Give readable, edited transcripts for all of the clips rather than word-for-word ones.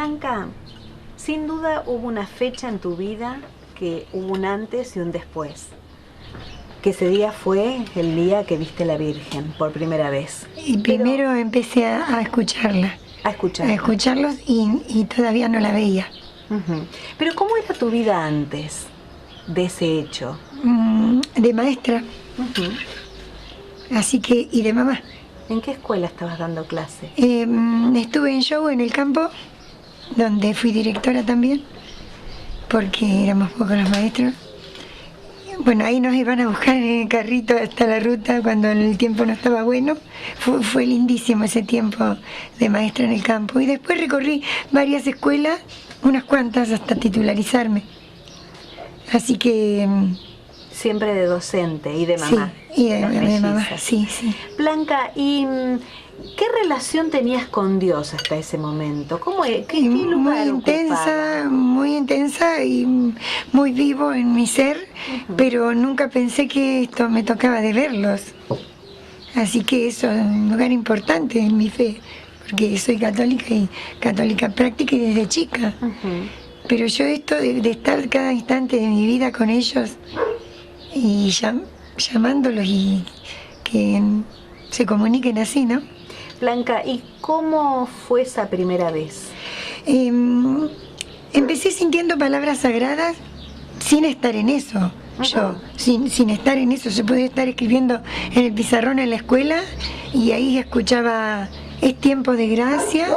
Blanca, sin duda hubo una fecha en tu vida que hubo un antes y un después. Que ese día fue el día que viste a la Virgen por primera vez. Y primero empecé a escucharla. A escucharla. A escucharlos y todavía no la veía. Pero ¿cómo era tu vida antes de ese hecho? De maestra. Así que, y de mamá. ¿En qué escuela estabas dando clase? Estuve en show en el campo, donde fui directora también, porque éramos pocos los maestros. Bueno, ahí nos iban a buscar en el carrito hasta la ruta cuando el tiempo no estaba bueno. Fue lindísimo ese tiempo de maestra en el campo. Y después recorrí varias escuelas, unas cuantas hasta titularizarme. Así que... Siempre de docente y de mamá. Sí, y de mamá, sí. Blanca, ¿y qué relación tenías con Dios hasta ese momento? ¿Qué lugar ocupaba? Muy intensa y muy vivo en mi ser, pero nunca pensé que esto me tocaba de verlos. Así que eso es un lugar importante en mi fe, porque soy católica y católica práctica y desde chica. Pero yo esto de estar cada instante de mi vida con ellos y llamándolos y que se comuniquen así, ¿no? Blanca, ¿y cómo fue esa primera vez? Empecé sintiendo palabras sagradas sin estar en eso. Yo, sin estar en eso, se puede estar escribiendo en el pizarrón en la escuela y ahí escuchaba: es tiempo de gracia,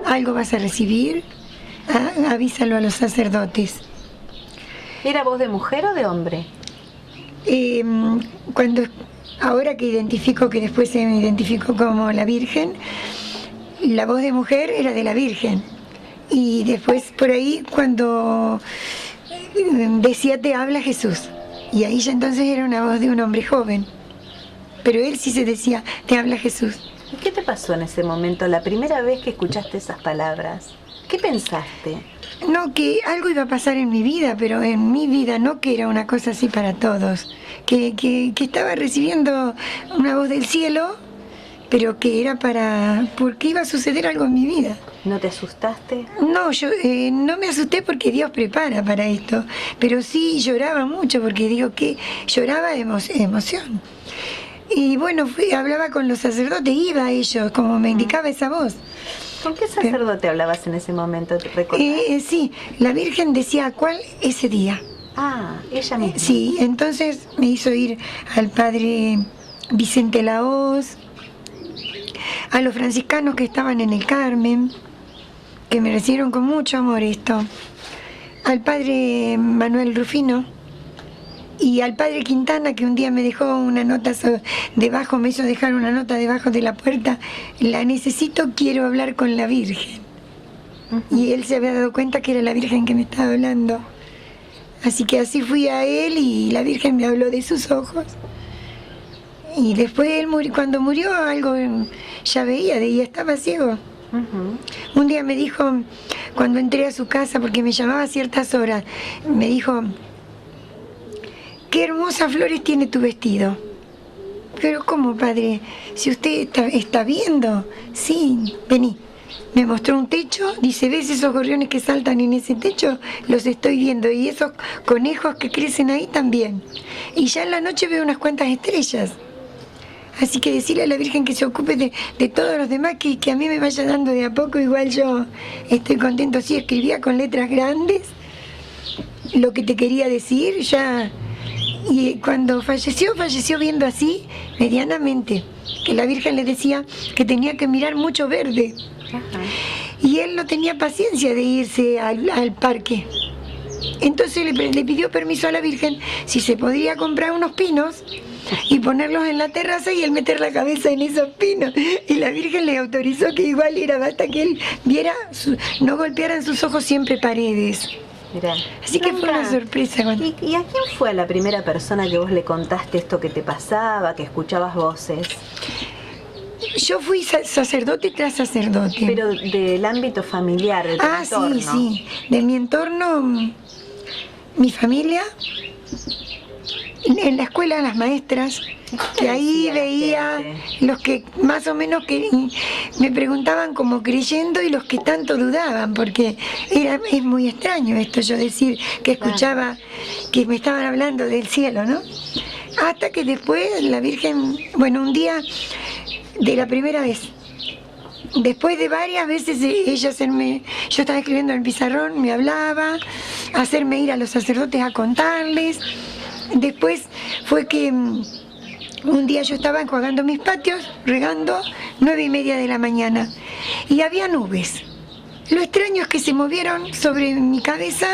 algo vas a recibir, avísalo a los sacerdotes. ¿Era voz de mujer o de hombre? Ahora que identifico, que después se me identificó como la Virgen, la voz de mujer era de la Virgen. Y después por ahí cuando decía: te habla Jesús. Y ahí ya entonces era una voz de un hombre joven. Pero él sí se decía: te habla Jesús. ¿Y qué te pasó en ese momento, la primera vez que escuchaste esas palabras? ¿Qué pensaste? No, que algo iba a pasar en mi vida, pero en mi vida no que era una cosa así para todos. Que estaba recibiendo una voz del cielo, pero que era porque iba a suceder algo en mi vida. ¿No te asustaste? No, yo no me asusté porque Dios prepara para esto, pero sí lloraba mucho porque digo que lloraba de emoción. Y bueno, hablaba con los sacerdotes, iba a ellos, como me indicaba esa voz. ¿Con qué sacerdote hablabas en ese momento? ¿Te recordás? Sí, la Virgen decía cuál ese día. Ah, ella misma. Sí, entonces me hizo ir al padre Vicente Lahoz, a los franciscanos que estaban en el Carmen, que me recibieron con mucho amor esto, al padre Manuel Rufino y al padre Quintana, que un día me dejó una nota debajo, me hizo dejar una nota debajo de la puerta: la necesito, quiero hablar con la Virgen. Y él se había dado cuenta que era la Virgen que me estaba hablando. Así que así fui a él y la Virgen me habló de sus ojos. Y después él cuando murió algo ya veía, estaba ciego. Un día me dijo, cuando entré a su casa, porque me llamaba a ciertas horas, me dijo: qué hermosas flores tiene tu vestido. Pero ¿cómo, padre? Si usted está viendo. Sí, vení. Me mostró un techo, dice: ¿ves esos gorriones que saltan en ese techo? Los estoy viendo, y esos conejos que crecen ahí también. Y ya en la noche veo unas cuantas estrellas. Así que decirle a la Virgen que se ocupe de todos los demás, que a mí me vaya dando de a poco, igual yo estoy contento. Sí, escribía con letras grandes lo que te quería decir ya. Y cuando falleció viendo así, medianamente, que la Virgen le decía que tenía que mirar mucho verde. Y él no tenía paciencia de irse al parque. Entonces le pidió permiso a la Virgen si se podría comprar unos pinos y ponerlos en la terraza y él meter la cabeza en esos pinos. Y la Virgen le autorizó que igual era, basta que él viera, no golpearan sus ojos siempre paredes. Mirá. Así que fue una sorpresa. ¿Y a quién fue la primera persona que vos le contaste esto que te pasaba, que escuchabas voces? Yo fui sacerdote tras sacerdote. Pero del ámbito familiar, de tu entorno. Sí. De mi entorno, mi familia, en la escuela las maestras, que ahí veía los que más o menos que me preguntaban como creyendo y los que tanto dudaban, porque es muy extraño esto, yo decir que escuchaba que me estaban hablando del cielo, ¿no? Hasta que después la Virgen, bueno, un día de la primera vez, después de varias veces ella yo estaba escribiendo en el pizarrón, me hablaba, hacerme ir a los sacerdotes a contarles. Después fue que un día yo estaba enjuagando mis patios, regando, 9:30 de la mañana, y había nubes. Lo extraño es que se movieron sobre mi cabeza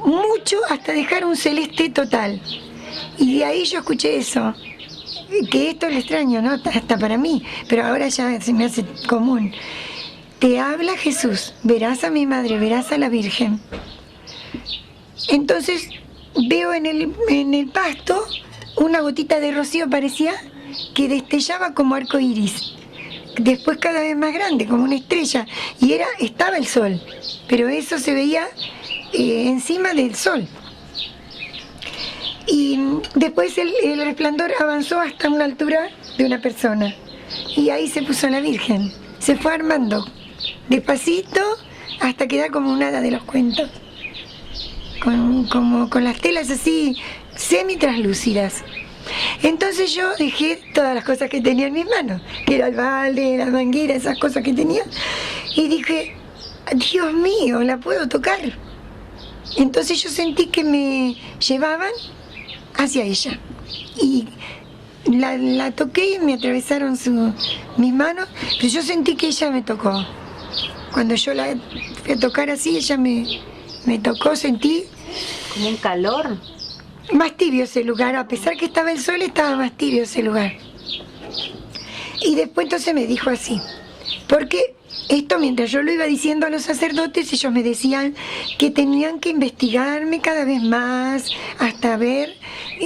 mucho hasta dejar un celeste total. Y de ahí yo escuché eso. Que esto es lo extraño, ¿no? Hasta para mí, pero ahora ya se me hace común. Te habla Jesús, verás a mi madre, verás a la Virgen. Entonces veo en el pasto una gotita de rocío, parecía que destellaba como arco iris. Después cada vez más grande, como una estrella, y estaba el sol, pero eso se veía encima del sol. Y después el resplandor avanzó hasta una altura de una persona. Y ahí se puso la Virgen. Se fue armando despacito hasta quedar como un hada de los cuentos. Con las telas así semi-translúcidas. Entonces yo dejé todas las cosas que tenía en mis manos, que era el balde, la manguera, esas cosas que tenía. Y dije, Dios mío, la puedo tocar. Entonces yo sentí que me llevaban hacia ella y la toqué y me atravesaron mis manos, pero yo sentí que ella me tocó. Cuando yo la fui a tocar así, ella me tocó, sentí como un calor. Más tibio ese lugar, a pesar que estaba el sol, estaba más tibio ese lugar. Y después entonces me dijo así, porque esto mientras yo lo iba diciendo a los sacerdotes, ellos me decían que tenían que investigarme cada vez más hasta ver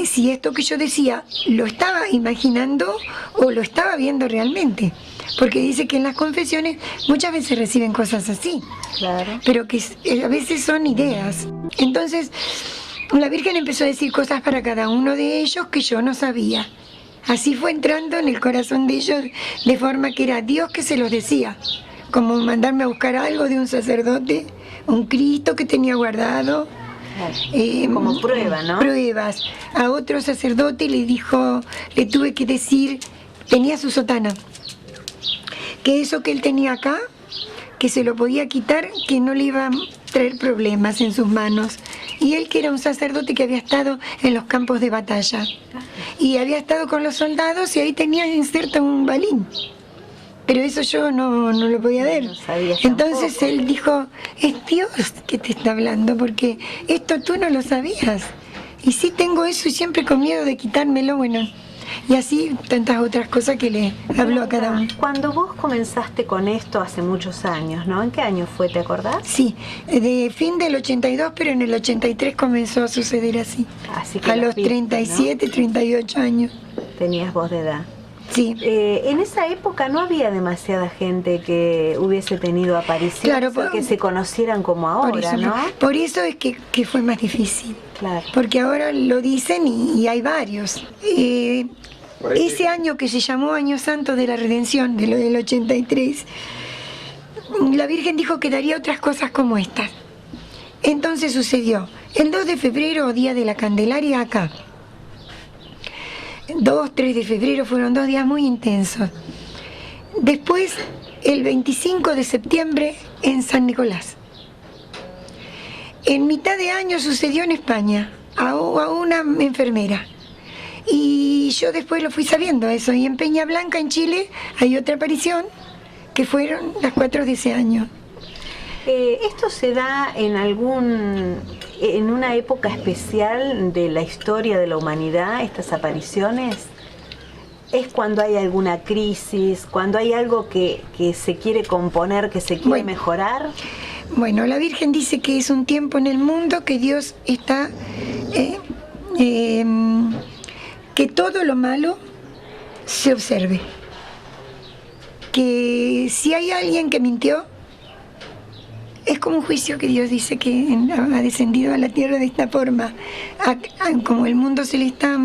si esto que yo decía lo estaba imaginando o lo estaba viendo realmente. Porque dice que en las confesiones muchas veces reciben cosas así, claro, pero que a veces son ideas. Entonces la Virgen empezó a decir cosas para cada uno de ellos que yo no sabía. Así fue entrando en el corazón de ellos de forma que era Dios que se los decía. Como mandarme a buscar algo de un sacerdote, un Cristo que tenía guardado. Como prueba, ¿no? Pruebas. A otro sacerdote le tuve que decir, tenía su sotana, que eso que él tenía acá, que se lo podía quitar, que no le iba a traer problemas en sus manos. Y él, que era un sacerdote que había estado en los campos de batalla, y había estado con los soldados, y ahí tenía inserto un balín. Pero eso yo no lo podía ver. No sabía. Entonces tampoco. él dijo, es Dios que te está hablando, porque esto tú no lo sabías. Y sí tengo eso y siempre con miedo de quitármelo, bueno. Y así tantas otras cosas que le habló a cada uno. Cuando vos comenzaste con esto hace muchos años, ¿no? ¿En qué año fue, te acordás? Sí, de fin del 82, pero en el 83 comenzó a suceder así. Así que a los viste, 37, ¿no? 38 años. Tenías vos de edad. Sí. En esa época no había demasiada gente que hubiese tenido apariciones, claro, que se conocieran como ahora, ¿no? Por eso es que fue más difícil. Claro. Porque ahora lo dicen y hay varios. Ese año que se llamó Año Santo de la Redención, de lo del 83, la Virgen dijo que daría otras cosas como estas. Entonces sucedió el 2 de febrero, Día de la Candelaria, acá. 2, 3 de febrero fueron 2 días muy intensos. Después, el 25 de septiembre en San Nicolás. En mitad de año sucedió en España, a una enfermera. Y yo después lo fui sabiendo eso. Y en Peña Blanca, en Chile, hay otra aparición, que fueron las 4 de ese año. ¿Esto se da en una época especial de la historia de la humanidad, estas apariciones? ¿Es cuando hay alguna crisis, cuando hay algo que se quiere componer, que se quiere mejorar? Bueno, la Virgen dice que es un tiempo en el mundo que Dios está... que todo lo malo se observe. Que si hay alguien que mintió, es como un juicio que Dios dice que ha descendido a la tierra de esta forma, como el mundo se le está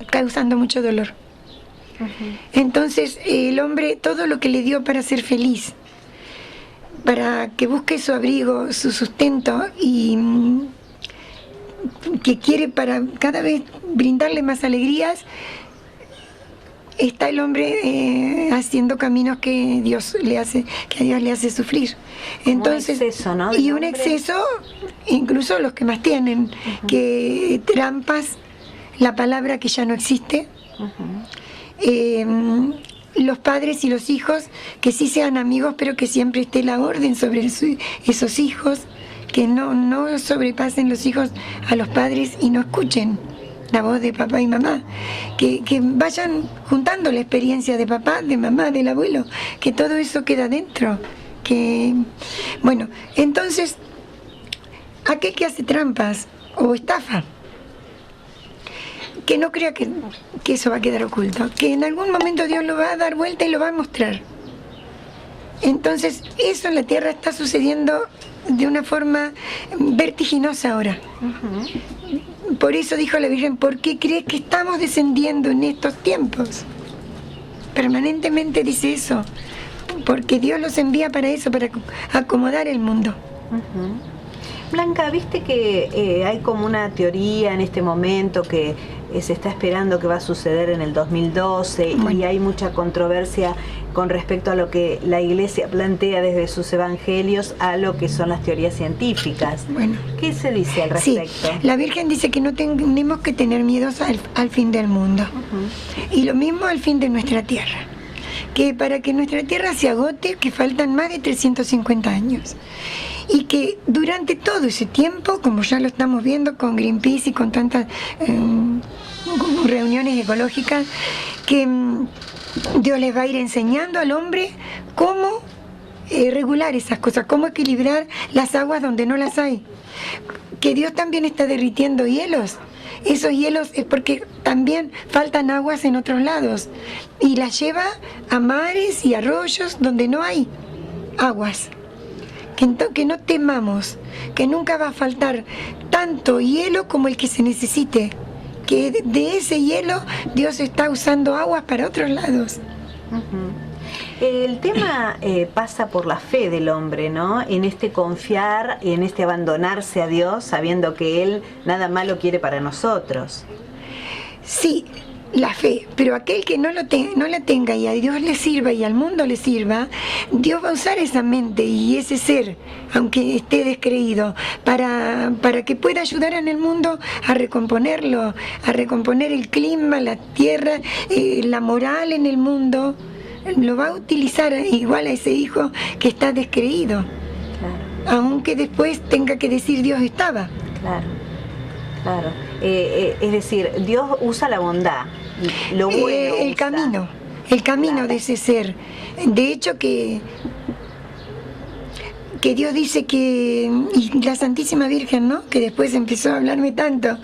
causando mucho dolor. Entonces el hombre, todo lo que le dio para ser feliz, para que busque su abrigo, su sustento, y que quiere para cada vez brindarle más alegrías, está el hombre haciendo caminos que Dios le hace sufrir. Entonces, un exceso, ¿no? Y un exceso, incluso los que más tienen, que trampas, la palabra que ya no existe. Los padres y los hijos que sí sean amigos, pero que siempre esté la orden sobre esos hijos, que no sobrepasen los hijos a los padres y no escuchen la voz de papá y mamá, que vayan juntando la experiencia de papá, de mamá, del abuelo, que todo eso queda dentro. Bueno, entonces, aquel que hace trampas o estafa, que no crea que eso va a quedar oculto, que en algún momento Dios lo va a dar vuelta y lo va a mostrar. Entonces, eso en la tierra está sucediendo de una forma vertiginosa ahora. Por eso dijo la Virgen, ¿por qué crees que estamos descendiendo en estos tiempos? Permanentemente dice eso, porque Dios los envía para eso, para acomodar el mundo. Blanca, viste que hay como una teoría en este momento que se está esperando que va a suceder en el 2012, y hay mucha controversia con respecto a lo que la Iglesia plantea desde sus evangelios a lo que son las teorías científicas. ¿Qué se dice al respecto? Sí, la Virgen dice que no tenemos que tener miedos al fin del mundo, y lo mismo al fin de nuestra tierra, que para que nuestra tierra se agote, que faltan más de 350 años. Y que durante todo ese tiempo, como ya lo estamos viendo con Greenpeace y con tantas reuniones ecológicas, que Dios les va a ir enseñando al hombre cómo regular esas cosas, cómo equilibrar las aguas donde no las hay. Que Dios también está derritiendo hielos. Esos hielos es porque también faltan aguas en otros lados, y las lleva a mares y arroyos donde no hay aguas. Que no temamos, que nunca va a faltar tanto hielo como el que se necesite, que de ese hielo Dios está usando aguas para otros lados. El tema pasa por la fe del hombre, ¿no? En este confiar, en este abandonarse a Dios, sabiendo que Él nada malo quiere para nosotros. Sí, la fe, pero aquel que no la tenga y a Dios le sirva y al mundo le sirva, Dios va a usar esa mente y ese ser, aunque esté descreído, para que pueda ayudar en el mundo a recomponerlo, a recomponer el clima, la tierra, la moral en el mundo. Lo va a utilizar igual a ese hijo que está descreído, aunque después tenga que decir Dios estaba. Claro. Es decir, Dios usa la bondad, lo bueno. El camino de ese ser. De hecho que Dios dice que, y la Santísima Virgen, ¿no?, que después empezó a hablarme tanto,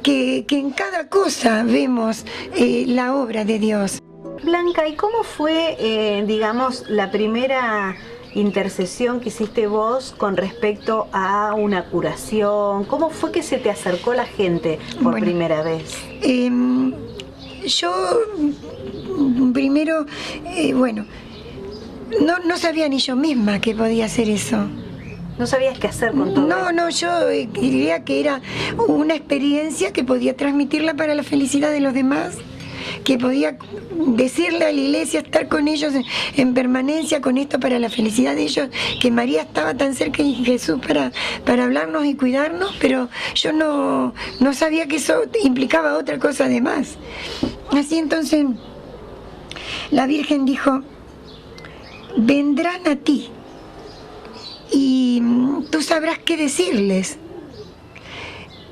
que en cada cosa vemos la obra de Dios. Blanca, ¿y cómo fue, digamos, la primera intercesión que hiciste vos con respecto a una curación? ¿Cómo fue que se te acercó la gente por primera vez? Yo primero, no sabía ni yo misma que podía hacer eso. ¿No sabías qué hacer con todo eso? No, yo diría que era una experiencia que podía transmitirla para la felicidad de los demás, que podía decirle a la iglesia, estar con ellos en permanencia con esto para la felicidad de ellos, que María estaba tan cerca de Jesús para hablarnos y cuidarnos, pero yo no sabía que eso implicaba otra cosa además. Así entonces la Virgen dijo, vendrán a ti y tú sabrás qué decirles.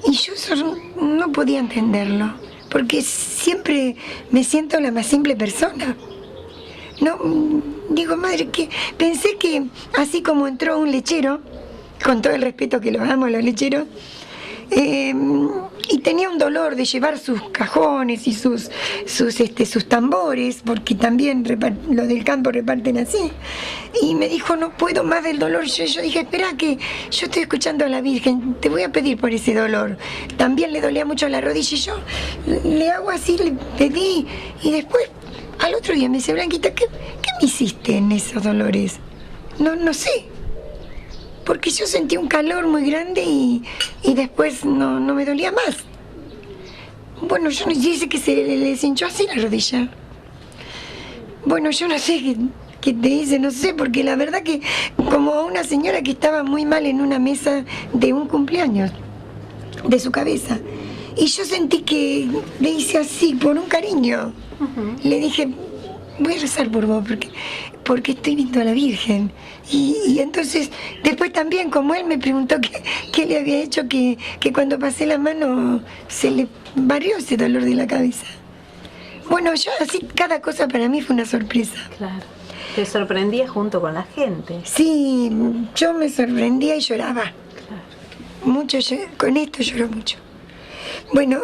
Y yo eso no podía entenderlo, porque siempre me siento la más simple persona. No, digo, madre, que pensé que así como entró un lechero, con todo el respeto que los amo a los lecheros, Y tenía un dolor de llevar sus cajones y sus tambores, porque también los del campo reparten así. Y me dijo, no puedo más del dolor. Yo dije, espera que yo estoy escuchando a la Virgen, te voy a pedir por ese dolor. También le dolía mucho la rodilla y yo le hago así, le pedí. Y después, al otro día me dice, Blanquita, ¿qué me hiciste en esos dolores? No sé. Porque yo sentí un calor muy grande y después no me dolía más. Bueno, yo dice que se le hinchó así la rodilla. Bueno, yo no sé qué te dice, no sé, porque la verdad que como una señora que estaba muy mal en una mesa de un cumpleaños de su cabeza. Y yo sentí que le hice así, por un cariño. Le dije, voy a rezar por vos, porque estoy viendo a la Virgen. Y entonces, después también, como él me preguntó qué le había hecho, que cuando pasé la mano se le barrió ese dolor de la cabeza. Bueno, yo así, cada cosa para mí fue una sorpresa. Claro. Te sorprendía junto con la gente. Sí, yo me sorprendía y lloraba. Claro. Mucho, con esto lloro mucho. Bueno,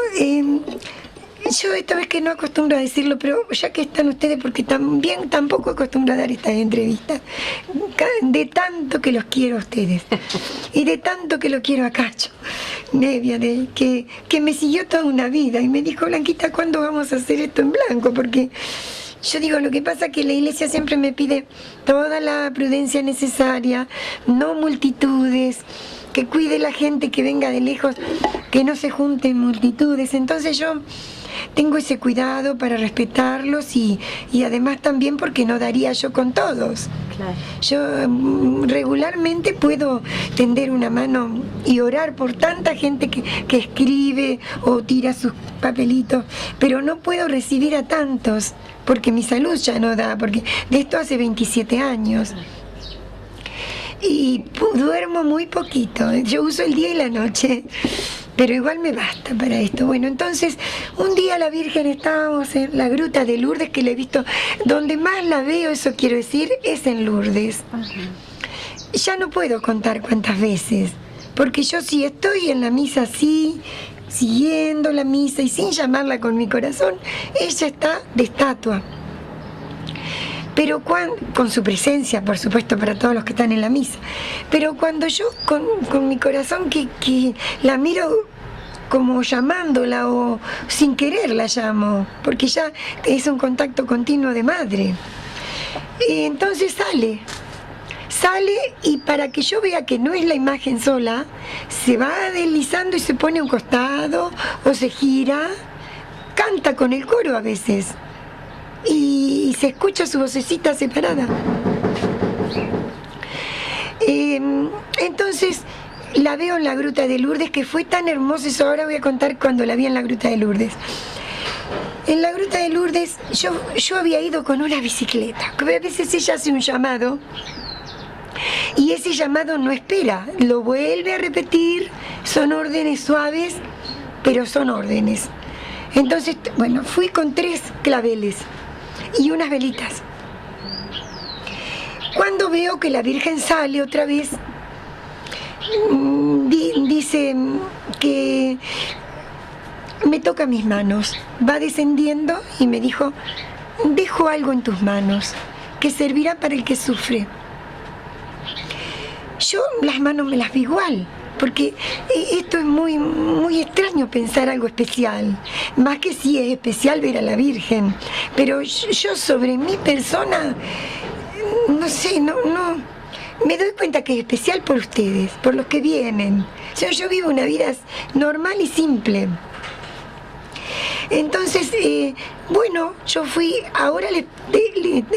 yo esta vez que no acostumbro a decirlo, pero ya que están ustedes, porque también tampoco acostumbro a dar estas entrevistas, de tanto que los quiero a ustedes y de tanto que lo quiero a Cacho Nevia, que me siguió toda una vida y me dijo, Blanquita, ¿cuándo vamos a hacer esto en blanco? Porque yo digo, lo que pasa es que la iglesia siempre me pide toda la prudencia necesaria, no multitudes, que cuide la gente que venga de lejos, que no se junten multitudes. Entonces yo tengo ese cuidado para respetarlos y además también porque no daría yo con todos. Claro. Yo regularmente puedo tender una mano y orar por tanta gente que escribe o tira sus papelitos, pero no puedo recibir a tantos porque mi salud ya no da, porque de esto hace 27 años. Y duermo muy poquito, yo uso el día y la noche, pero igual me basta para esto. Bueno, entonces, un día la Virgen, estábamos en la gruta de Lourdes, que la he visto, donde más la veo, eso quiero decir, es en Lourdes. Ya no puedo contar cuántas veces, porque yo si estoy en la misa así, siguiendo la misa y sin llamarla con mi corazón, ella está de estatua. Pero con su presencia, por supuesto, para todos los que están en la misa. Pero cuando yo con mi corazón que la miro como llamándola o sin querer la llamo, porque ya es un contacto continuo de madre. Y entonces sale y para que yo vea que no es la imagen sola, se va deslizando y se pone a un costado o se gira, canta con el coro a veces. Y se escucha su vocecita separada. Entonces la veo en la gruta de Lourdes, que fue tan hermoso. Eso ahora voy a contar cuando la vi en la gruta de Lourdes. En la gruta de Lourdes yo había ido con una bicicleta. A veces ella hace un llamado y ese llamado no espera, lo vuelve a repetir. Son órdenes suaves, pero son órdenes. Entonces, bueno, fui con 3 claveles y unas velitas. Cuando veo que la Virgen sale otra vez, dice que me toca mis manos, va descendiendo y me dijo, dejo algo en tus manos que servirá para el que sufre. Yo las manos me las vi igual, porque esto es muy extraño pensar algo especial, más que si es especial ver a la Virgen, pero yo sobre mi persona, no sé, no me doy cuenta que es especial por ustedes, por los que vienen. Yo vivo una vida normal y simple. Entonces, bueno, yo fui, ahora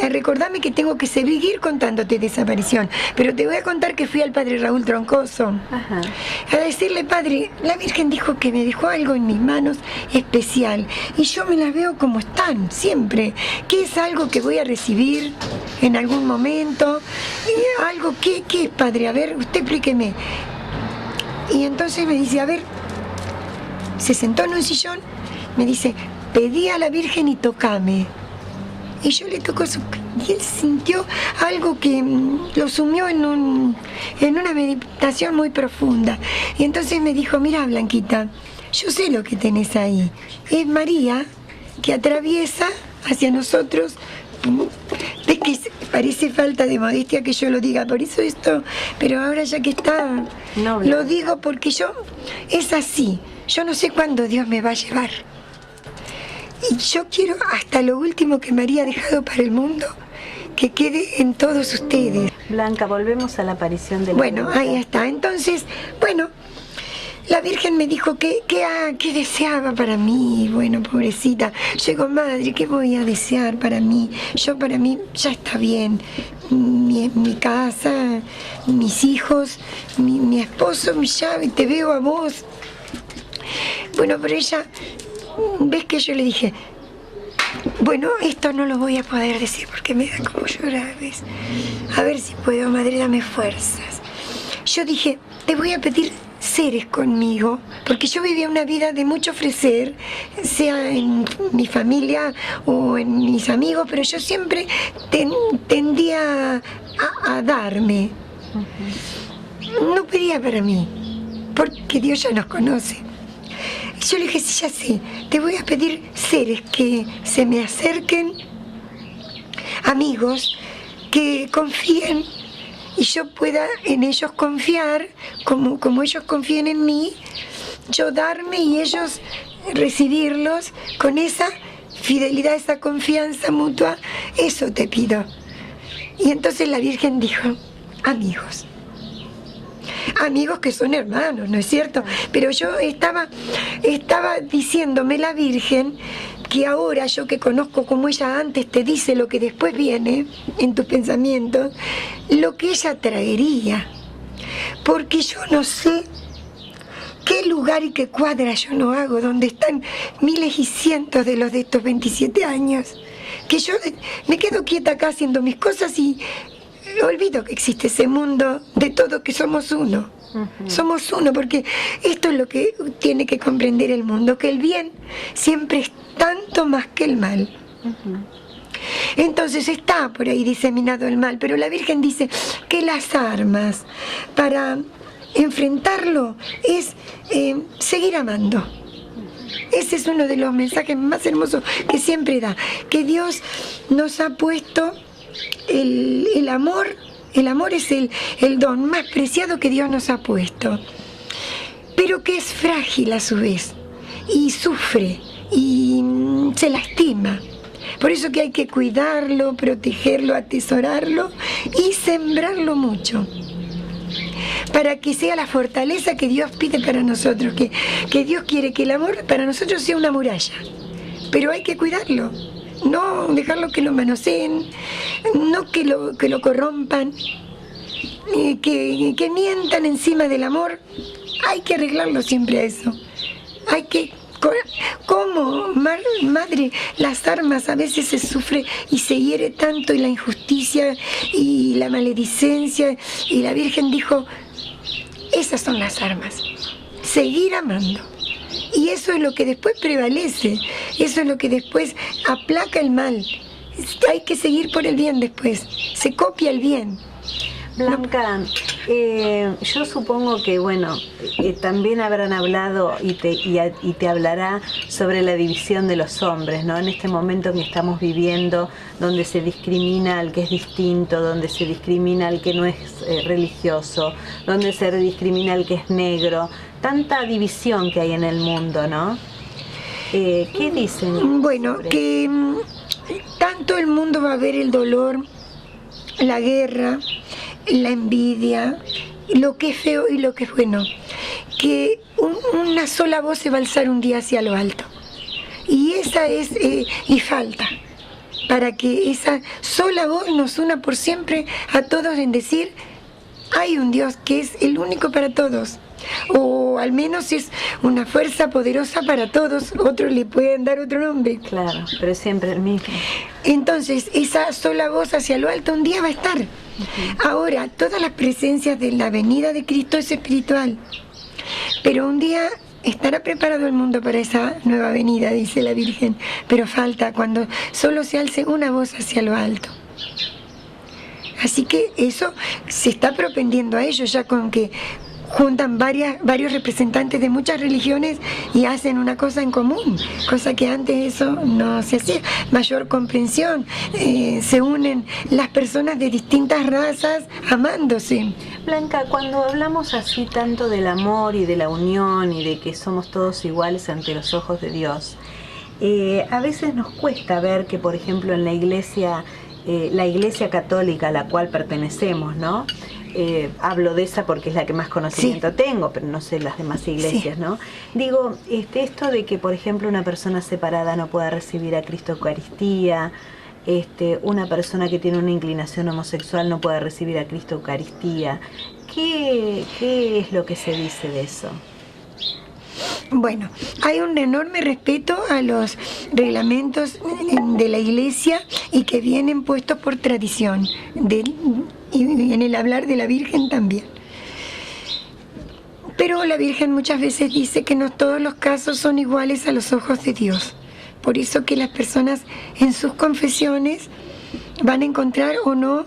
recordame que tengo que seguir contándote de esa aparición, pero te voy a contar que fui al padre Raúl Troncoso. Ajá. A decirle, padre, la Virgen dijo que me dejó algo en mis manos especial, y yo me las veo como están, siempre, que es algo que voy a recibir en algún momento, algo, ¿qué es, padre? A ver, usted explíqueme. Y entonces me dice, a ver, se sentó en un sillón, me dice, pedí a la Virgen y tocame. Y yo le toco Y él sintió algo que lo sumió en una meditación muy profunda. Y entonces me dijo, mira, Blanquita, yo sé lo que tenés ahí. Es María que atraviesa hacia nosotros. Ves que parece falta de modestia que yo lo diga, por eso esto, pero ahora ya que está, no, lo digo porque es así. Yo no sé cuándo Dios me va a llevar. Y yo quiero hasta lo último que María ha dejado para el mundo, que quede en todos ustedes. Blanca, volvemos a la aparición de la Bueno, Virgen. Ahí está. Entonces, bueno, la Virgen me dijo que deseaba para mí. Bueno, pobrecita. Yo digo, madre, ¿qué voy a desear para mí? Para mí ya está bien. Mi casa, mis hijos, mi esposo, mi llave, te veo a vos. Bueno, pero ella, ves que yo le dije, bueno, esto no lo voy a poder decir porque me da como llorar, ¿ves? A ver si puedo, madre, dame fuerzas. Yo dije, te voy a pedir seres conmigo, porque yo vivía una vida de mucho ofrecer, sea en mi familia o en mis amigos, pero yo siempre tendía a darme. No pedía para mí, porque Dios ya nos conoce. Yo le dije, sí, ya sé, te voy a pedir seres que se me acerquen, amigos, que confíen y yo pueda en ellos confiar, como ellos confían en mí, yo darme y ellos recibirlos con esa fidelidad, esa confianza mutua. Eso te pido. Y entonces la Virgen dijo, amigos. Amigos que son hermanos, ¿no es cierto? Pero yo estaba diciéndome la Virgen que ahora yo que conozco como ella antes te dice lo que después viene en tus pensamientos, lo que ella traería. Porque yo no sé qué lugar y qué cuadra yo no hago donde están miles y cientos de los de estos 27 años. Que yo me quedo quieta acá haciendo mis cosas y olvido que existe ese mundo de todo, que somos uno. Somos uno, porque esto es lo que tiene que comprender el mundo, que el bien siempre es tanto más que el mal. Entonces está por ahí diseminado el mal, pero la Virgen dice que las armas para enfrentarlo es seguir amando. Ese es uno de los mensajes más hermosos que siempre da, que Dios nos ha puesto el amor. El amor es el don más preciado que Dios nos ha puesto, pero que es frágil a su vez, y sufre, y se lastima. Por eso que hay que cuidarlo, protegerlo, atesorarlo y sembrarlo mucho, para que sea la fortaleza que Dios pide para nosotros, que Dios quiere que el amor para nosotros sea una muralla, pero hay que cuidarlo. No dejarlo que lo manoseen, no que lo corrompan, que mientan encima del amor. Hay que arreglarlo siempre a eso. Hay que, como madre, las armas a veces se sufre y se hiere tanto, y la injusticia y la maledicencia, y la Virgen dijo, esas son las armas, seguir amando. Y eso es lo que después prevalece, eso es lo que después aplaca el mal. Hay que seguir por el bien después, se copia el bien. Blanca, yo supongo que, bueno, también habrán hablado y te hablará sobre la división de los hombres, ¿no? En este momento en que estamos viviendo, donde se discrimina al que es distinto, donde se discrimina al que no es religioso, donde se discrimina al que es negro, tanta división que hay en el mundo, ¿no? ¿Qué dicen? Bueno, que tanto el mundo va a ver el dolor, la guerra, la envidia, lo que es feo y lo que es bueno, que una sola voz se va a alzar un día hacia lo alto, y esa es y falta para que esa sola voz nos una por siempre a todos en decir, hay un Dios que es el único para todos, o al menos es una fuerza poderosa para todos. Otros le pueden dar otro nombre, claro, pero siempre el mismo. Entonces esa sola voz hacia lo alto un día va a estar. Ahora, todas las presencias de la venida de Cristo es espiritual, pero un día estará preparado el mundo para esa nueva venida, dice la Virgen, pero falta cuando solo se alce una voz hacia lo alto. Así que eso se está propendiendo a ello, ya con que juntan varios representantes de muchas religiones y hacen una cosa en común, cosa que antes eso no se hacía. Mayor comprensión, se unen las personas de distintas razas amándose. Blanca, cuando hablamos así tanto del amor y de la unión y de que somos todos iguales ante los ojos de Dios, a veces nos cuesta ver que, por ejemplo, en la iglesia católica a la cual pertenecemos, ¿no? Hablo de esa porque es la que más conocimiento tengo, pero no sé las demás iglesias, ¿no? Digo, esto de que, por ejemplo, una persona separada no pueda recibir a Cristo Eucaristía, una persona que tiene una inclinación homosexual no pueda recibir a Cristo Eucaristía. ¿Qué es lo que se dice de eso? Bueno, hay un enorme respeto a los reglamentos de la iglesia y que vienen puestos por tradición, y en el hablar de la Virgen también. Pero la Virgen muchas veces dice que no todos los casos son iguales a los ojos de Dios. Por eso que las personas en sus confesiones van a encontrar o no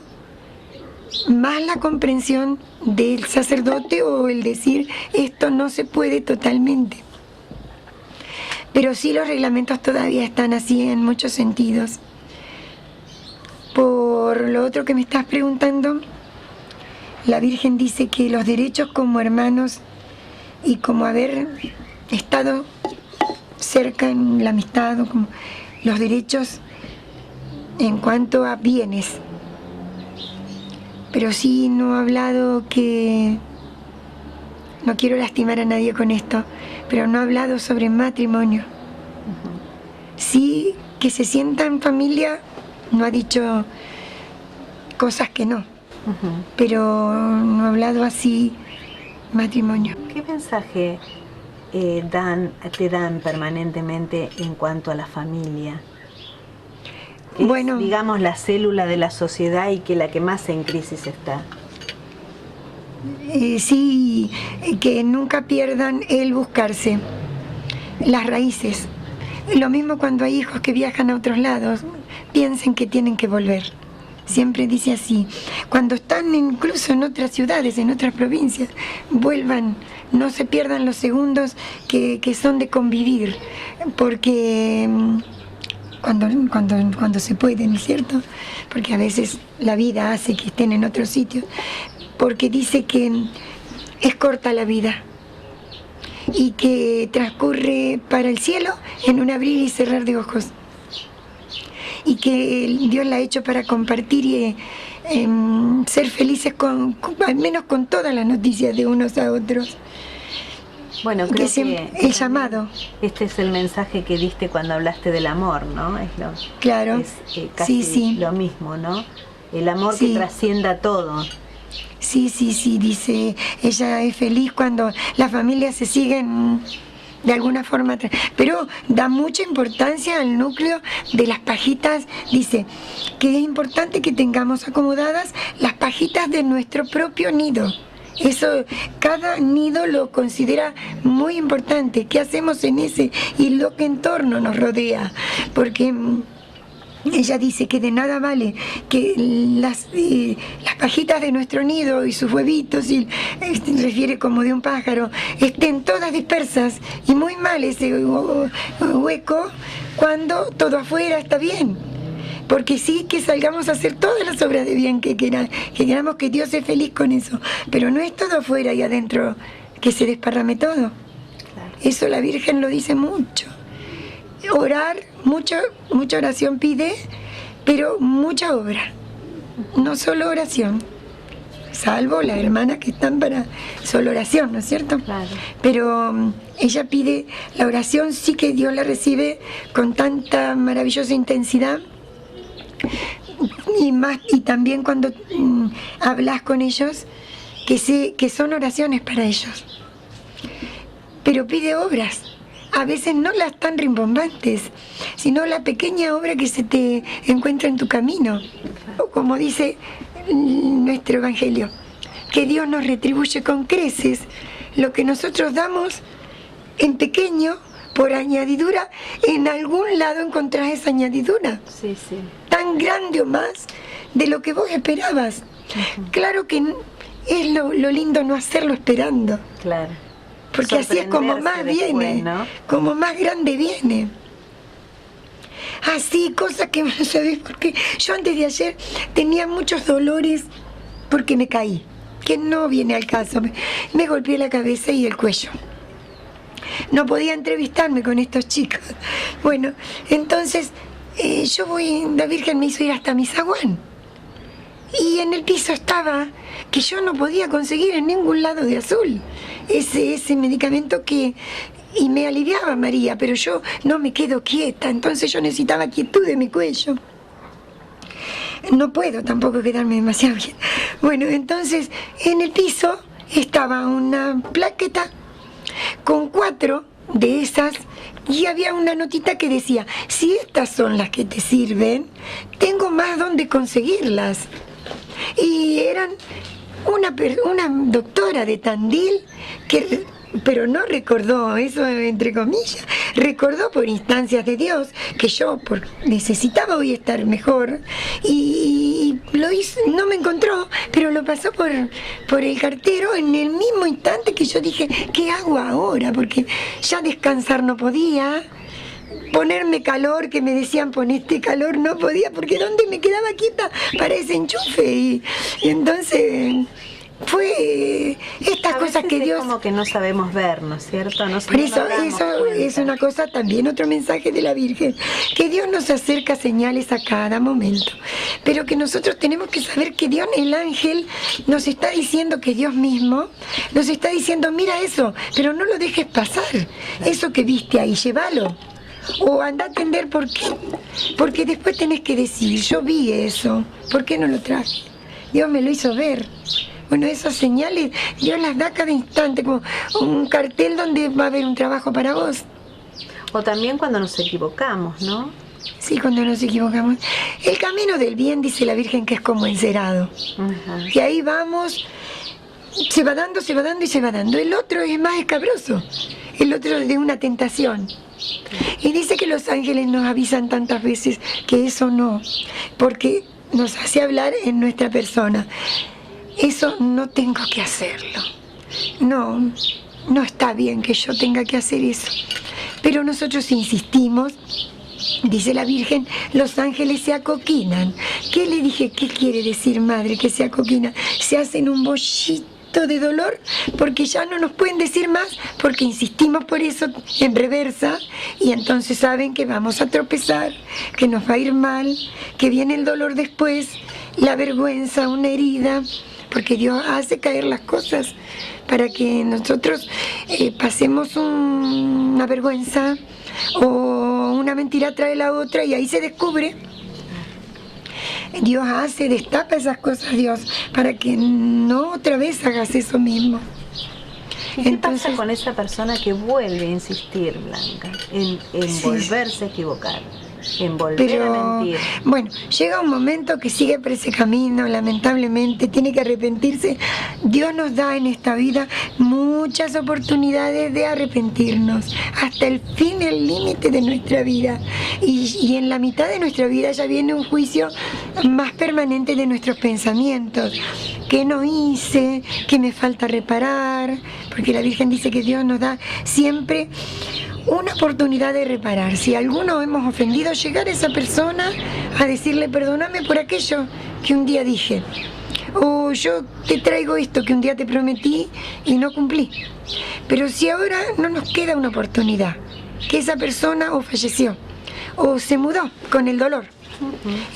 más la comprensión del sacerdote o el decir esto no se puede totalmente. Pero sí, los reglamentos todavía están así en muchos sentidos. Por lo otro que me estás preguntando, la Virgen dice que los derechos como hermanos y como haber estado cerca en la amistad, o como los derechos en cuanto a bienes. Pero sí no ha hablado que... No quiero lastimar a nadie con esto, pero no ha hablado sobre matrimonio. Sí, que se sienta en familia, no ha dicho cosas que no, pero no ha hablado así matrimonio. ¿Qué mensaje te dan permanentemente en cuanto a la familia? Bueno, es, digamos, la célula de la sociedad y que la que más en crisis está. Sí, que nunca pierdan el buscarse, las raíces. Lo mismo cuando hay hijos que viajan a otros lados, piensen que tienen que volver. Siempre dice así. Cuando están incluso en otras ciudades, en otras provincias, vuelvan, no se pierdan los segundos que son de convivir, porque cuando se puede, ¿no es cierto? Porque a veces la vida hace que estén en otros sitios. Porque dice que es corta la vida y que transcurre para el cielo en un abrir y cerrar de ojos, y que Dios la ha hecho para compartir y ser felices al menos con todas las noticias de unos a otros. Bueno, creo que el llamado. Este es el mensaje que diste cuando hablaste del amor, ¿no? Claro, es casi sí. Lo mismo, ¿no? El amor Sí. que trascienda todo. Sí, dice, ella es feliz cuando las familias se siguen de alguna forma, pero da mucha importancia al núcleo de las pajitas. Dice que es importante que tengamos acomodadas las pajitas de nuestro propio nido. Eso, cada nido lo considera muy importante. ¿Qué hacemos en ese y lo que en torno nos rodea? Porque ella dice que de nada vale que las pajitas de nuestro nido y sus huevitos, y refiere como de un pájaro, estén todas dispersas y muy mal ese hueco cuando todo afuera está bien. Porque sí que salgamos a hacer todas las obras de bien que queramos, que Dios es feliz con eso, pero no es todo afuera y adentro que se desparrame todo. Claro. Eso la Virgen lo dice mucho. Orar, mucha oración pide, pero mucha obra, no solo oración, salvo las hermanas que están para solo oración, ¿no es cierto? Claro. Pero ella pide la oración, sí que Dios la recibe con tanta maravillosa intensidad, y también cuando hablas con ellos, que son oraciones para ellos, pero pide obras. A veces no las tan rimbombantes, sino la pequeña obra que se te encuentra en tu camino. O como dice nuestro Evangelio, que Dios nos retribuye con creces lo que nosotros damos en pequeño, por añadidura. En algún lado encontrás esa añadidura. Sí. Tan grande o más, de lo que vos esperabas. Claro que es lo lindo no hacerlo esperando. Claro. Porque así es como más después, viene, ¿no? como más grande viene. Así, cosas que, ¿sabes? Porque yo antes de ayer tenía muchos dolores porque me caí, que no viene al caso. Me golpeé la cabeza y el cuello. No podía entrevistarme con estos chicos. Bueno, entonces la Virgen me hizo ir hasta mi zaguán. Y en el piso estaba, que yo no podía conseguir en ningún lado de Azul, ese medicamento y me aliviaba María, pero yo no me quedo quieta, entonces yo necesitaba quietud de mi cuello. No puedo tampoco quedarme demasiado bien. Bueno, entonces en el piso estaba una plaqueta con 4 de esas y había una notita que decía: si estas son las que te sirven, tengo más donde conseguirlas. Y eran una doctora de Tandil pero no recordó, eso entre comillas, recordó por instancias de Dios que yo necesitaba hoy estar mejor y lo hizo, no me encontró, pero lo pasó por el cartero en el mismo instante que yo dije, ¿qué hago ahora? Porque ya descansar no podía, ponerme calor, que me decían ponete calor, no podía, porque ¿dónde me quedaba quieta para ese enchufe? Y entonces fue estas cosas que Dios... como que no sabemos ver, ¿no es cierto? Por eso es una cosa también, otro mensaje de la Virgen, que Dios nos acerca señales a cada momento, pero que nosotros tenemos que saber que Dios, el ángel, nos está diciendo, que Dios mismo nos está diciendo, mira eso, pero no lo dejes pasar, eso que viste ahí, llévalo. O anda a atender por qué, porque después tenés que decir, yo vi eso, ¿por qué no lo traje? Dios me lo hizo ver. Bueno, esas señales Dios las da cada instante, como un cartel donde va a haber un trabajo para vos. O también cuando nos equivocamos, ¿no? Sí, cuando nos equivocamos. El camino del bien, dice la Virgen, que es como encerado. Ajá. Y ahí vamos, se va dando y se va dando. El otro es más escabroso, el otro es de una tentación. Y dice que los ángeles nos avisan tantas veces que eso no, porque nos hace hablar en nuestra persona. Eso no tengo que hacerlo. No está bien que yo tenga que hacer eso. Pero nosotros insistimos, dice la Virgen, los ángeles se acoquinan. ¿Qué le dije? ¿Qué quiere decir, madre, que se acoquinan? Se hacen un bollito de dolor porque ya no nos pueden decir más, porque insistimos por eso en reversa, y entonces saben que vamos a tropezar, que nos va a ir mal, que viene el dolor después, la vergüenza, una herida, porque Dios hace caer las cosas para que nosotros pasemos una vergüenza, o una mentira trae la otra y ahí se descubre. Dios destapa esas cosas, Dios, para que no otra vez hagas eso mismo. ¿Y qué pasa con esa persona que vuelve a insistir, Blanca, en volverse a equivocar, en volver a mentir? Bueno, llega un momento que sigue por ese camino, lamentablemente, tiene que arrepentirse. Dios nos da en esta vida muchas oportunidades de arrepentirnos, hasta el fin, el límite de nuestra vida. Y en la mitad de nuestra vida ya viene un juicio más permanente de nuestros pensamientos. ¿Qué no hice? ¿Qué me falta reparar? Porque la Virgen dice que Dios nos da siempre una oportunidad de reparar. Si alguno hemos ofendido, llegar a esa persona a decirle, perdóname por aquello que un día dije, o yo te traigo esto que un día te prometí y no cumplí. Pero si ahora no nos queda una oportunidad, que esa persona o falleció o se mudó con el dolor,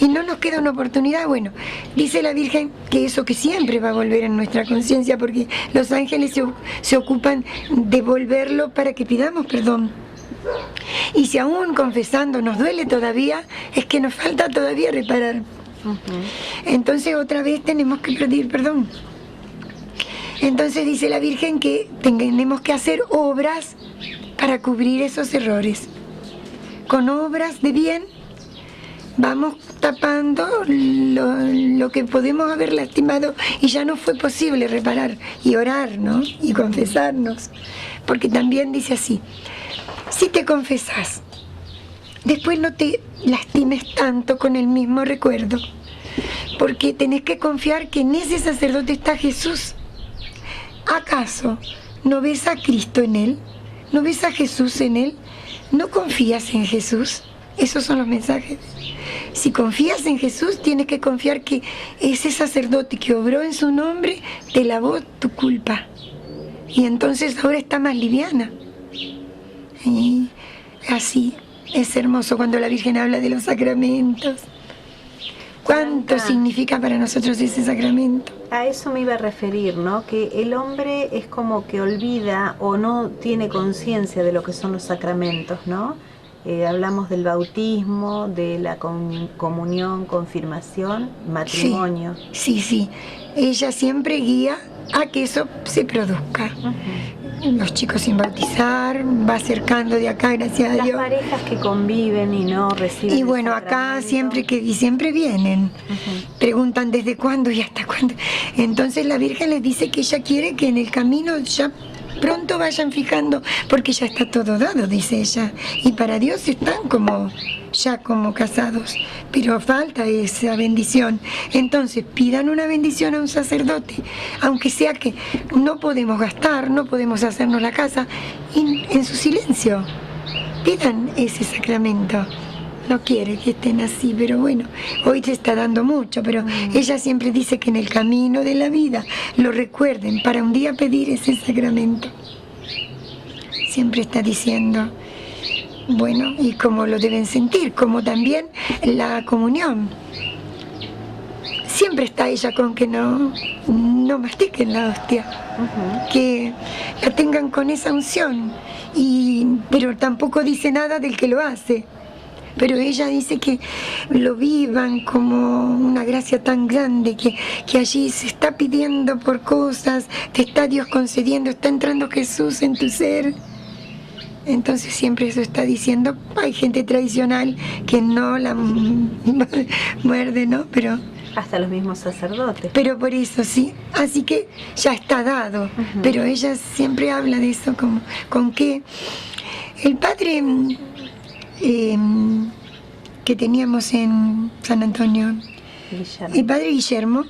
y no nos queda una oportunidad, bueno, dice la Virgen que eso que siempre va a volver en nuestra conciencia, porque los ángeles se ocupan de volverlo para que pidamos perdón. Y si aún confesando nos duele todavía, es que nos falta todavía reparar. Entonces otra vez tenemos que pedir perdón. Entonces dice la Virgen que tenemos que hacer obras para cubrir esos errores. Con obras de bien vamos tapando lo que podemos haber lastimado y ya no fue posible reparar, y orar, ¿no? Y confesarnos, porque también dice así, si te confesás, después no te lastimes tanto con el mismo recuerdo, porque tenés que confiar que en ese sacerdote está Jesús. ¿Acaso no ves a Cristo en él? ¿No ves a Jesús en él? ¿No confías en Jesús? Esos son los mensajes. Si confías en Jesús, tienes que confiar que ese sacerdote que obró en su nombre te lavó tu culpa. Y entonces ahora está más liviana. Y así es hermoso cuando la Virgen habla de los sacramentos. ¿Cuánto significa para nosotros ese sacramento? A eso me iba a referir, ¿no? Que el hombre es como que olvida o no tiene conciencia de lo que son los sacramentos, ¿no? Hablamos del bautismo, de la comunión, confirmación, matrimonio. Sí, sí. Ella siempre guía a que eso se produzca. Los chicos sin bautizar, va acercando de acá, gracias a Dios. Las parejas que conviven y no reciben. Y bueno, acá siempre vienen. Preguntan desde cuándo y hasta cuándo. Entonces la Virgen les dice que ella quiere que en el camino ya pronto vayan fijando, porque ya está todo dado, dice ella. Y para Dios están ya como casados, pero falta esa bendición. Entonces pidan una bendición a un sacerdote, aunque sea que no podemos gastar, no podemos hacernos la casa, y en su silencio pidan ese sacramento. No quiere que estén así, pero bueno, hoy se está dando mucho, pero ella siempre dice que en el camino de la vida lo recuerden para un día pedir ese sacramento. Siempre está diciendo, bueno, y cómo lo deben sentir, como también la comunión. Siempre está ella con que no mastiquen la hostia, que la tengan con esa unción, pero tampoco dice nada del que lo hace. Pero ella dice que lo vivan como una gracia tan grande, que allí se está pidiendo por cosas, te está Dios concediendo, está entrando Jesús en tu ser. Entonces siempre eso está diciendo. Hay gente tradicional que no la muerde, ¿no? Pero hasta los mismos sacerdotes. Pero por eso sí, así que ya está dado. Pero ella siempre habla de eso, con que el padre que teníamos en San Antonio, el padre Guillermo,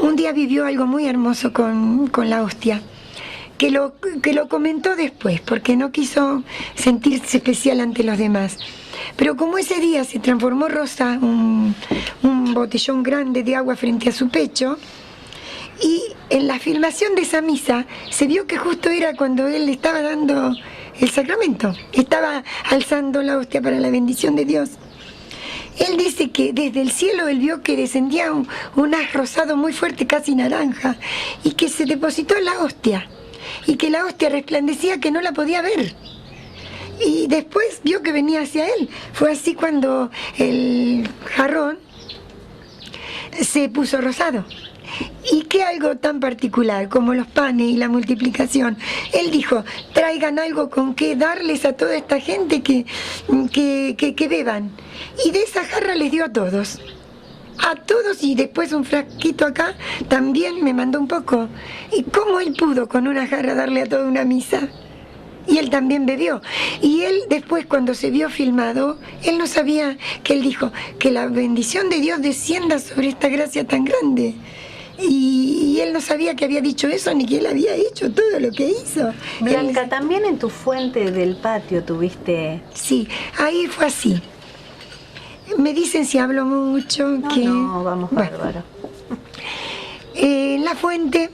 un día vivió algo muy hermoso con la hostia, que lo comentó después, porque no quiso sentirse especial ante los demás. Pero como ese día se transformó rosa un botellón grande de agua frente a su pecho, y en la filmación de esa misa se vio que justo era cuando él estaba dando el sacramento, estaba alzando la hostia para la bendición de Dios. Él dice que desde el cielo él vio que descendía un haz rosado muy fuerte, casi naranja, y que se depositó en la hostia, y que la hostia resplandecía que no la podía ver. Y después vio que venía hacia él. Fue así cuando el jarrón se puso rosado. Y que algo tan particular como los panes y la multiplicación, él dijo, traigan algo con que darles a toda esta gente que beban. Y de esa jarra les dio a todos, y después un frasquito acá también me mandó un poco. ¿Y cómo él pudo con una jarra darle a toda una misa? Y él también bebió. Y él después, cuando se vio filmado, él no sabía, que él dijo, que la bendición de Dios descienda sobre esta gracia tan grande. Y él no sabía que había dicho eso, ni que él había hecho todo lo que hizo. Blanca, también en tu fuente del patio tuviste... Sí, ahí fue así. Me dicen si hablo mucho, No, vamos, bárbaro. En la fuente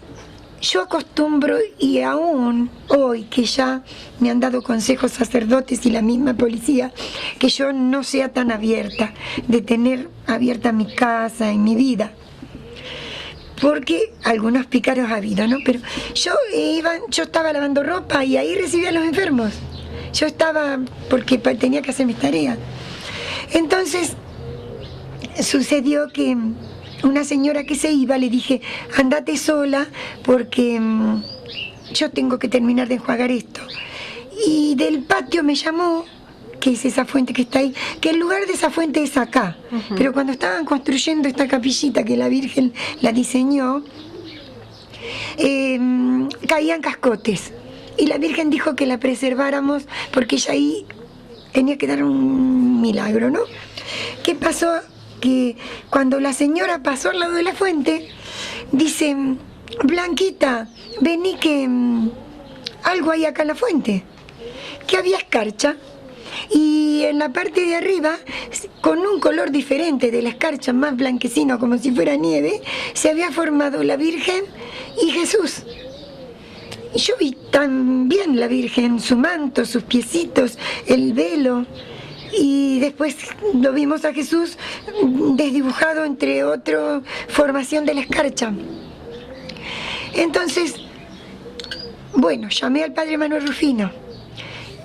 yo acostumbro, y aún hoy que ya me han dado consejos sacerdotes y la misma policía, que yo no sea tan abierta, de tener abierta mi casa y mi vida. Porque algunos pícaros ha habido, ¿no? Pero yo estaba lavando ropa y ahí recibía a los enfermos. Yo estaba, porque tenía que hacer mis tareas. Entonces, sucedió que una señora que se iba, le dije, andate sola porque yo tengo que terminar de enjuagar esto. Y del patio me llamó, que es esa fuente que está ahí, que el lugar de esa fuente es acá. Pero cuando estaban construyendo esta capillita que la Virgen la diseñó, caían cascotes. Y la Virgen dijo que la preserváramos porque ella ahí tenía que dar un milagro, ¿no? ¿Qué pasó? que cuando la señora pasó al lado de la fuente, dice: Blanquita, vení que algo hay acá en la fuente. Que había escarcha. Y en la parte de arriba, con un color diferente de la escarcha, más blanquecino, como si fuera nieve, se había formado la Virgen y Jesús. Y yo vi tan bien la Virgen, su manto, sus piecitos, el velo. Y después lo vimos a Jesús desdibujado entre otra formación de la escarcha. Entonces, bueno, llamé al padre Manuel Rufino.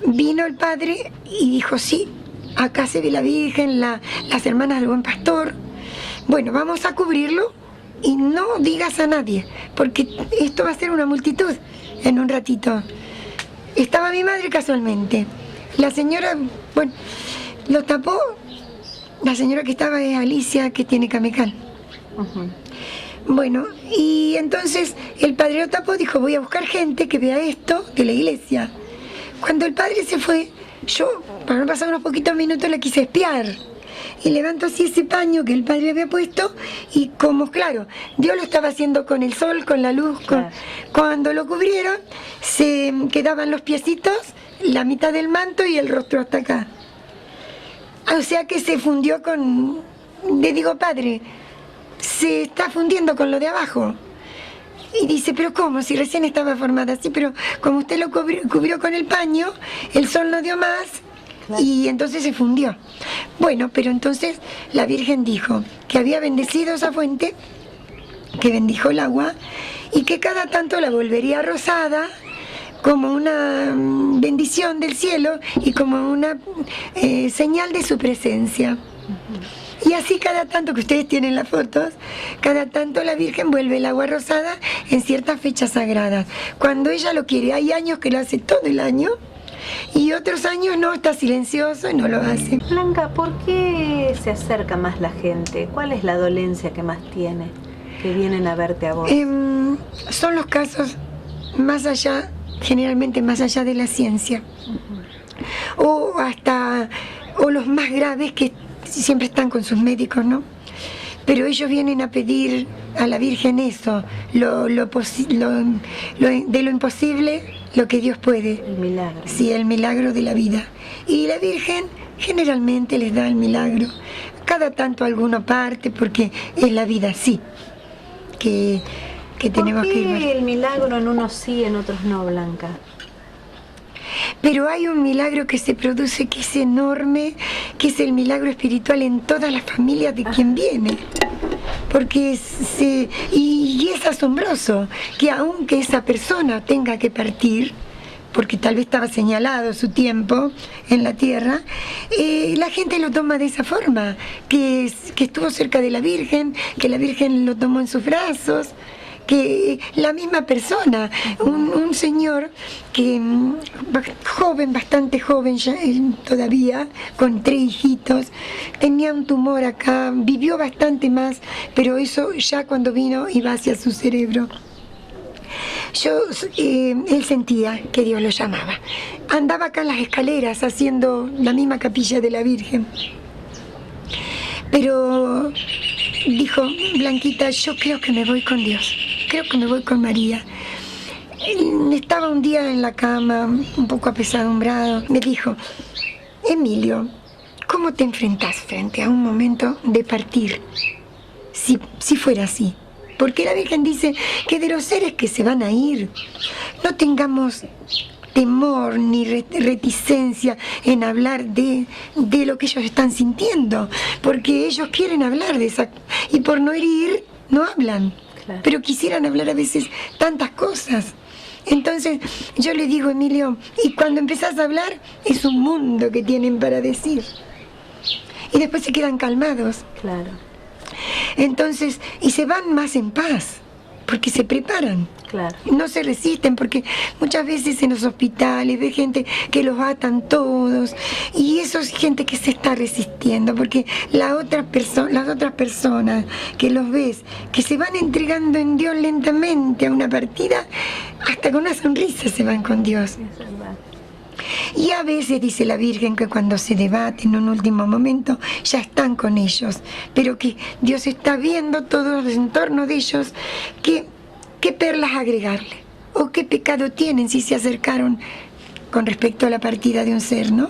Vino el padre y dijo: sí, acá se ve la Virgen, las hermanas del Buen Pastor. Bueno, vamos a cubrirlo y no digas a nadie, porque esto va a ser una multitud en un ratito. Estaba mi madre casualmente. La señora, bueno, lo tapó. La señora que estaba es Alicia, que tiene Camecán. Bueno, y entonces el padre lo tapó, dijo: voy a buscar gente que vea esto de la iglesia. Cuando el padre se fue, yo, para no pasar unos poquitos minutos, le quise espiar. Y levanto así ese paño que el padre había puesto, y como, claro, Dios lo estaba haciendo con el sol, con la luz. Claro. Cuando lo cubrieron, se quedaban los piecitos, la mitad del manto y el rostro hasta acá. O sea que se fundió con... Le digo: padre, se está fundiendo con lo de abajo. Y dice: pero ¿cómo? Si recién estaba formada así, pero como usted lo cubrió con el paño, el sol no dio más, claro, y entonces se fundió. Bueno, pero entonces la Virgen dijo que había bendecido esa fuente, que bendijo el agua, y que cada tanto la volvería rosada, como una bendición del cielo y como una señal de su presencia. Y así cada tanto, que ustedes tienen las fotos, cada tanto la Virgen vuelve el agua rosada en ciertas fechas sagradas. Cuando ella lo quiere, hay años que lo hace todo el año y otros años no, está silencioso y no lo hace. Blanca, ¿por qué se acerca más la gente? ¿Cuál es la dolencia que más tiene, que vienen a verte a vos? Son los casos más allá, generalmente más allá de la ciencia. O los más graves, que siempre están con sus médicos, ¿no? Pero ellos vienen a pedir a la Virgen eso, de lo imposible, lo que Dios puede. El milagro. Sí, el milagro de la vida. Y la Virgen generalmente les da el milagro. Cada tanto alguno parte, porque es la vida así, que tenemos que ir. ¿Por qué el milagro en unos sí, en otros no, Blanca? Pero hay un milagro que se produce que es enorme, que es el milagro espiritual en todas las familias de quien viene. Porque y es asombroso que aunque esa persona tenga que partir, porque tal vez estaba señalado su tiempo en la tierra, la gente lo toma de esa forma, que estuvo cerca de la Virgen, que la Virgen lo tomó en sus brazos, que la misma persona, un señor que joven, bastante joven ya, todavía, con 3 hijitos, tenía un tumor acá, vivió bastante más, pero eso ya cuando vino iba hacia su cerebro. Él sentía que Dios lo llamaba. Andaba acá en las escaleras haciendo la misma capilla de la Virgen. Pero dijo: Blanquita, yo creo que me voy con Dios, creo que me voy con María. Estaba un día en la cama, un poco apesadumbrado. Me dijo: Emilio, ¿cómo te enfrentás frente a un momento de partir? Si fuera así. Porque la Virgen dice que de los seres que se van a ir, no tengamos temor ni reticencia en hablar de lo que ellos están sintiendo, porque ellos quieren hablar de esa, y por no herir no hablan. Claro. Pero quisieran hablar a veces tantas cosas. Entonces yo le digo: Emilio, y cuando empezás a hablar es un mundo que tienen para decir, y después se quedan calmados. Claro. Entonces, y se van más en paz, porque se preparan. Claro. No se resisten, porque muchas veces en los hospitales ve gente que los atan todos, y eso es gente que se está resistiendo, porque las otras personas que los ves, que se van entregando en Dios lentamente a una partida, hasta con una sonrisa se van con Dios. Y a veces dice la Virgen que cuando se debate en un último momento ya están con ellos, pero que Dios está viendo todo el entorno de ellos, qué perlas agregarle o qué pecado tienen si se acercaron con respecto a la partida de un ser, ¿no?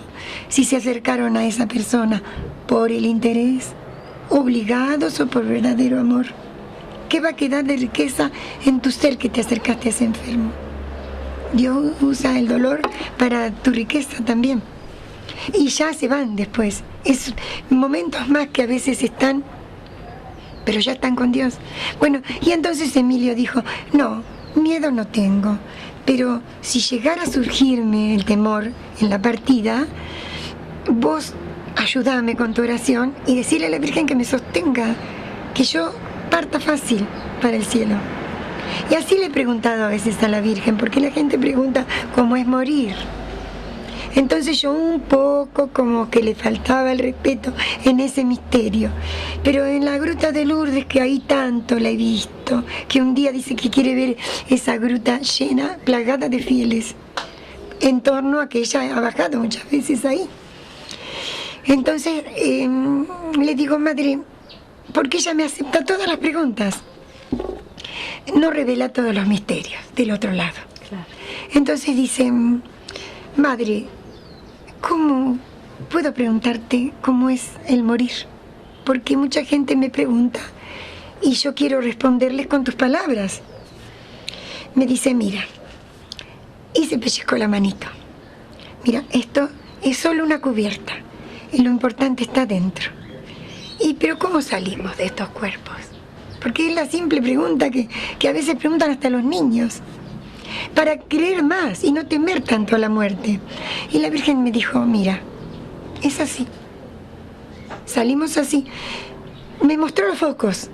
Si se acercaron a esa persona por el interés, obligados o por verdadero amor. ¿Qué va a quedar de riqueza en tu ser que te acercaste a ese enfermo? Dios usa el dolor para tu riqueza también. Y ya se van después. Es momentos más que a veces están, pero ya están con Dios. Bueno, y entonces Emilio dijo, no, miedo no tengo, pero si llegara a surgirme el temor en la partida, vos ayúdame con tu oración y decirle a la Virgen que me sostenga, que yo parta fácil para el cielo. Y así le he preguntado a veces a la Virgen, porque la gente pregunta cómo es morir. Entonces yo un poco como que le faltaba el respeto en ese misterio. Pero en la gruta de Lourdes, que ahí tanto la he visto, que un día dice que quiere ver esa gruta llena, plagada de fieles, en torno a que ella ha bajado muchas veces ahí. Entonces le digo, madre, porque ella me acepta todas las preguntas, no revela todos los misterios del otro lado. Claro. Entonces dice, madre, ¿cómo puedo preguntarte cómo es el morir? Porque mucha gente me pregunta y yo quiero responderles con tus palabras. Me dice, mira, y se pellizcó la manito. Mira, esto es solo una cubierta y lo importante está dentro. Pero ¿cómo salimos de estos cuerpos? Porque es la simple pregunta que a veces preguntan hasta los niños, para creer más y no temer tanto a la muerte. Y la Virgen me dijo, mira, es así, salimos así. Me mostró los focos,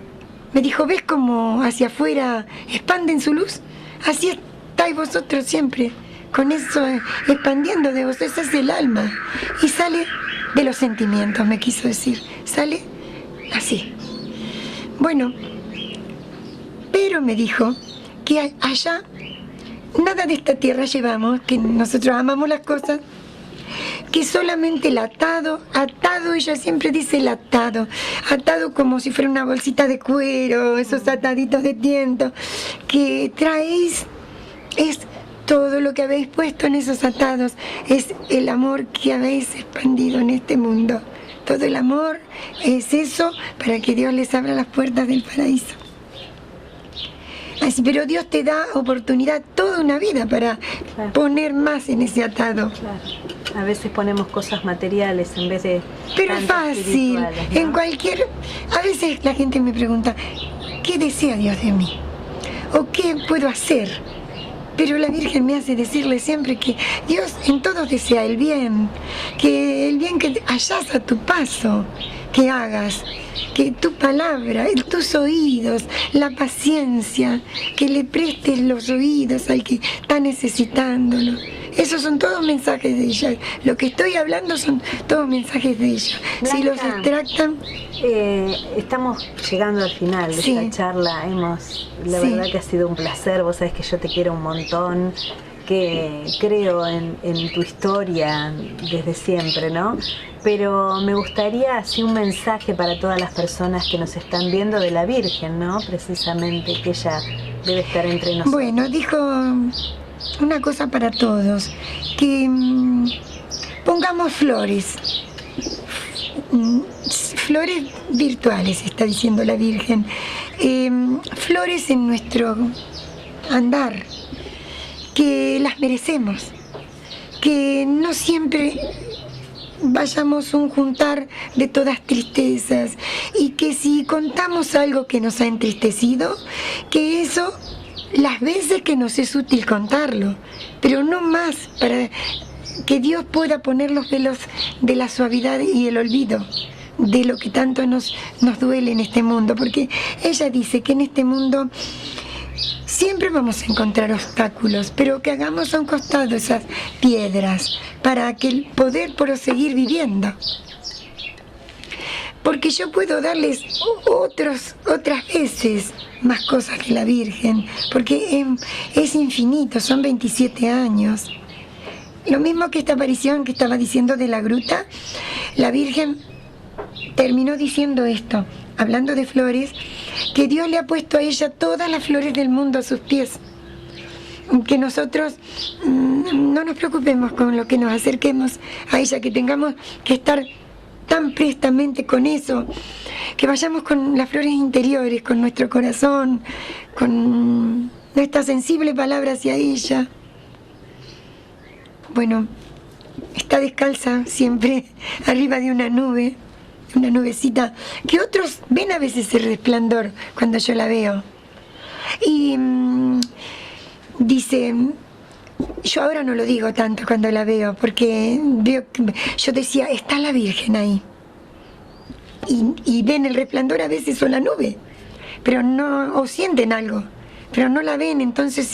me dijo, ¿ves cómo hacia afuera expanden su luz? Así estáis vosotros siempre, con eso expandiendo de vos, ese es el alma. Y sale de los sentimientos, me quiso decir, sale así. Bueno, pero me dijo que allá nada de esta tierra llevamos, que nosotros amamos las cosas, que solamente el atado, ella siempre dice el atado como si fuera una bolsita de cuero, esos ataditos de tiento, que traéis, es todo lo que habéis puesto en esos atados, es el amor que habéis expandido en este mundo. Todo el amor es eso para que Dios les abra las puertas del paraíso. Así, pero Dios te da oportunidad toda una vida para poner más en ese atado. Claro. A veces ponemos cosas materiales en vez de... Pero es fácil, ¿no? En cualquier... A veces la gente me pregunta, ¿qué desea Dios de mí? ¿O qué puedo hacer? Pero la Virgen me hace decirle siempre que Dios en todos desea el bien, que el bien que hallas a tu paso, que hagas, que tu palabra, tus oídos, la paciencia, que le prestes los oídos al que está necesitándolo. Esos son todos mensajes de ella. Lo que estoy hablando son todos mensajes de ella. Blanca, si los extractan... estamos llegando al final de esta charla. La verdad que ha sido un placer. Vos sabés que yo te quiero un montón, que creo en tu historia desde siempre, ¿no? Pero me gustaría así un mensaje para todas las personas que nos están viendo de la Virgen, ¿no? Precisamente, que ella debe estar entre nosotros. Bueno, dijo una cosa para todos, que pongamos flores, flores virtuales, está diciendo la Virgen, flores en nuestro andar, que las merecemos, que no siempre vayamos un juntar de todas tristezas, y que si contamos algo que nos ha entristecido, que eso las veces que nos es útil contarlo, pero no más, para que Dios pueda poner los velos de la suavidad y el olvido de lo que tanto nos duele en este mundo, porque ella dice que en este mundo siempre vamos a encontrar obstáculos, pero que hagamos a un costado esas piedras para que poder proseguir viviendo. Porque yo puedo darles otras veces más cosas que la Virgen, porque es infinito, son 27 años. lo mismo que esta aparición que estaba diciendo de la gruta, la Virgen terminó diciendo esto, hablando de flores, que Dios le ha puesto a ella todas las flores del mundo a sus pies. Que nosotros no nos preocupemos con lo que nos acerquemos a ella, que tengamos que estar tan prestamente con eso, que vayamos con las flores interiores, con nuestro corazón, con nuestra sensible palabra hacia ella. Bueno, está descalza siempre arriba de una nube, una nubecita, que otros ven a veces el resplandor cuando yo la veo. Y dice, yo ahora no lo digo tanto cuando la veo, porque veo que, yo decía, está la Virgen ahí. Y ven el resplandor a veces o la nube, pero no, o sienten algo, pero no la ven. Entonces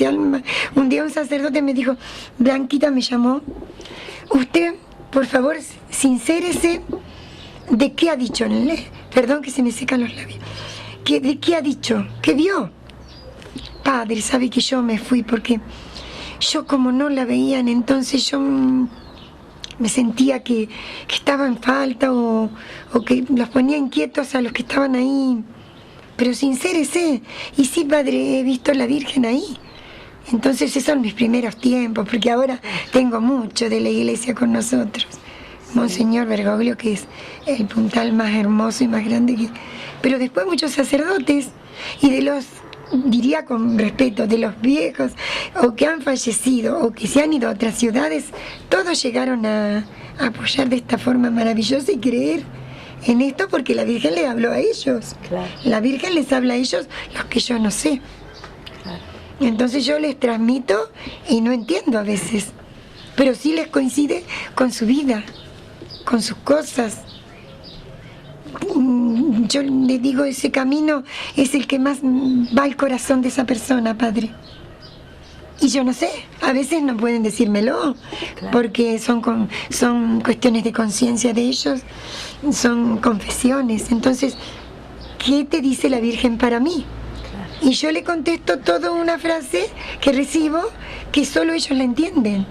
un día un sacerdote me dijo, Blanquita me llamó, usted, por favor, sincérese de qué ha dicho, perdón que se me secan los labios, de qué ha dicho, qué vio. Padre, sabe que yo me fui porque yo como no la veían, entonces yo me sentía que estaba en falta o que los ponía inquietos a los que estaban ahí. Pero sincérese, y sí, Padre, he visto a la Virgen ahí. Entonces esos son mis primeros tiempos, porque ahora tengo mucho de la iglesia con nosotros. Monseñor Bergoglio, que es el puntal más hermoso y más grande que... Pero después muchos sacerdotes, y de los, diría con respeto, de los viejos, o que han fallecido, o que se han ido a otras ciudades, todos llegaron a apoyar de esta forma maravillosa y creer en esto porque la Virgen les habló a ellos. Claro. La Virgen les habla a ellos los que yo no sé. Claro. Entonces yo les transmito y no entiendo a veces, pero sí les coincide con su vida, con sus cosas. Yo le digo, ese camino es el que más va al corazón de esa persona, Padre. Y yo no sé, a veces no pueden decírmelo, claro, porque son cuestiones de conciencia de ellos, son confesiones. Entonces, ¿qué te dice la Virgen para mí? Claro. Y yo le contesto toda una frase que recibo que solo ellos la entienden.